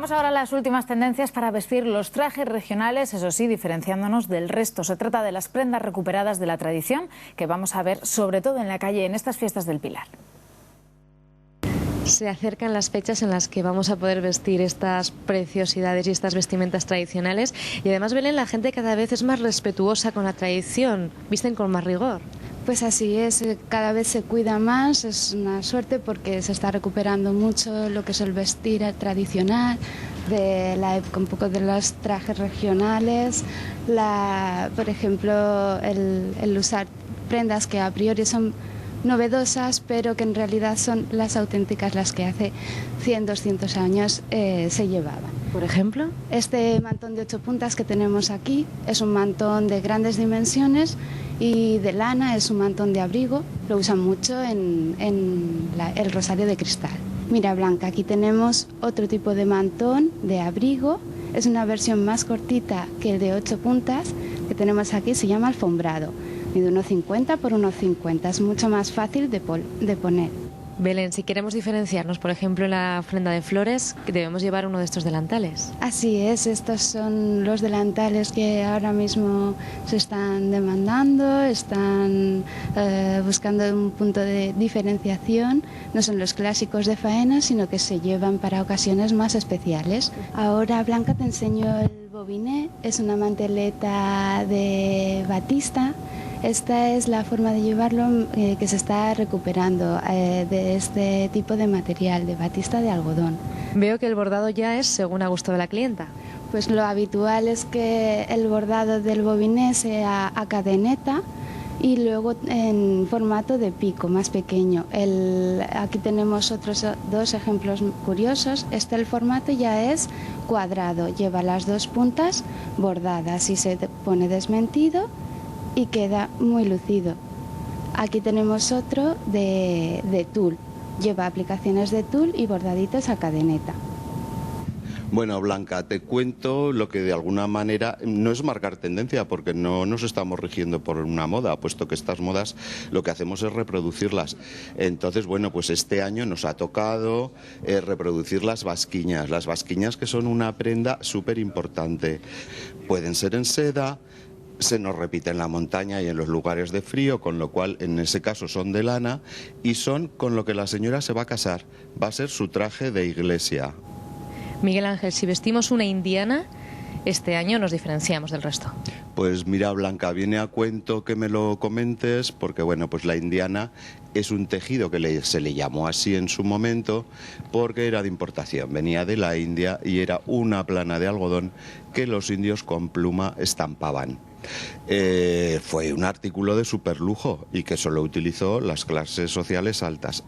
Vamos ahora a las últimas tendencias para vestir los trajes regionales, eso sí, diferenciándonos del resto. Se trata de las prendas recuperadas de la tradición que vamos a ver sobre todo en la calle en estas fiestas del Pilar. Se acercan las fechas en las que vamos a poder vestir estas preciosidades y estas vestimentas tradicionales y además, Belén, la gente cada vez es más respetuosa con la tradición, visten con más rigor. Pues así es, cada vez se cuida más, es una suerte porque se está recuperando mucho lo que es el vestir tradicional de la época, un poco de los trajes regionales, por ejemplo, el usar prendas que a priori son novedosas, pero que en realidad son las auténticas, las que hace 100, 200 años se llevaban. ¿Por ejemplo? Este mantón de 8 puntas que tenemos aquí es un mantón de grandes dimensiones y de lana, es un mantón de abrigo, lo usan mucho en el rosario de cristal. Mira, Blanca, aquí tenemos otro tipo de mantón de abrigo, es una versión más cortita que el de 8 puntas que tenemos aquí, se llama alfombrado. Mide 1,50 por 1,50, es mucho más fácil de poner. Belén, si queremos diferenciarnos, por ejemplo, en la ofrenda de flores, debemos llevar uno de estos delantales. Así es, estos son los delantales que ahora mismo se están demandando, están buscando un punto de diferenciación. No son los clásicos de faena, sino que se llevan para ocasiones más especiales. Ahora, Blanca, te enseño el bobiné, es una manteleta de batista. Esta es la forma de llevarlo que se está recuperando de este tipo de material, de batista de algodón. Veo que el bordado ya es según a gusto de la clienta. Pues lo habitual es que el bordado del bobiné sea a cadeneta y luego en formato de pico, más pequeño. Aquí tenemos otros 2 ejemplos curiosos. El formato ya es cuadrado, lleva las 2 puntas bordadas y se pone desmentido y queda muy lucido. Aquí tenemos otro de tul, lleva aplicaciones de tul y bordaditos a cadeneta. Bueno, Blanca, te cuento lo que de alguna manera no es marcar tendencia, porque no nos estamos rigiendo por una moda, puesto que estas modas lo que hacemos es reproducirlas. Entonces, bueno, pues este año nos ha tocado reproducir las basquiñas que son una prenda súper importante. Pueden ser en seda, se nos repite en la montaña y en los lugares de frío, con lo cual en ese caso son de lana y son con lo que la señora se va a casar. Va a ser su traje de iglesia. Miguel Ángel, si vestimos una indiana, este año nos diferenciamos del resto. Pues mira, Blanca, viene a cuento que me lo comentes, porque bueno, pues la indiana es un tejido que se le llamó así en su momento porque era de importación, venía de la India y era una plana de algodón que los indios con pluma estampaban. Fue un artículo de superlujo y que solo utilizó las clases sociales altas.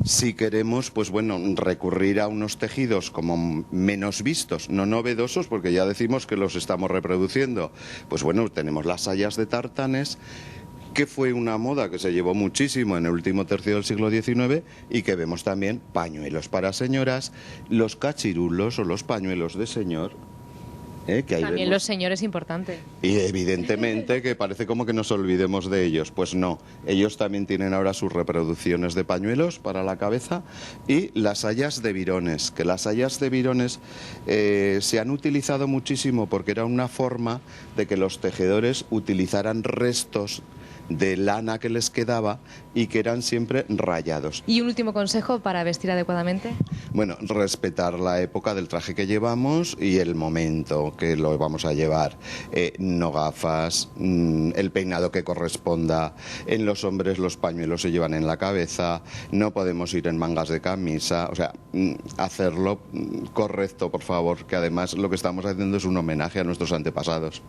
Si queremos, pues bueno, recurrir a unos tejidos como menos vistos, no novedosos, porque ya decimos que los estamos reproduciendo, pues bueno, tenemos las sayas de tartanes, que fue una moda que se llevó muchísimo en el último tercio del siglo XIX y que vemos también pañuelos para señoras, los cachirulos o los pañuelos de señor. Que también vemos. los señores, importante. Y evidentemente que parece como que nos olvidemos de ellos. Pues no, ellos también tienen ahora sus reproducciones de pañuelos para la cabeza y las sayas de virones, que las sayas de virones se han utilizado muchísimo porque era una forma de que los tejedores utilizaran restos de lana que les quedaba y que eran siempre rayados. ¿Y un último consejo para vestir adecuadamente? Bueno, respetar la época del traje que llevamos y el momento que lo vamos a llevar. No gafas, el peinado que corresponda. En los hombres los pañuelos se llevan en la cabeza, no podemos ir en mangas de camisa, o sea, hacerlo correcto, por favor, que además lo que estamos haciendo es un homenaje a nuestros antepasados.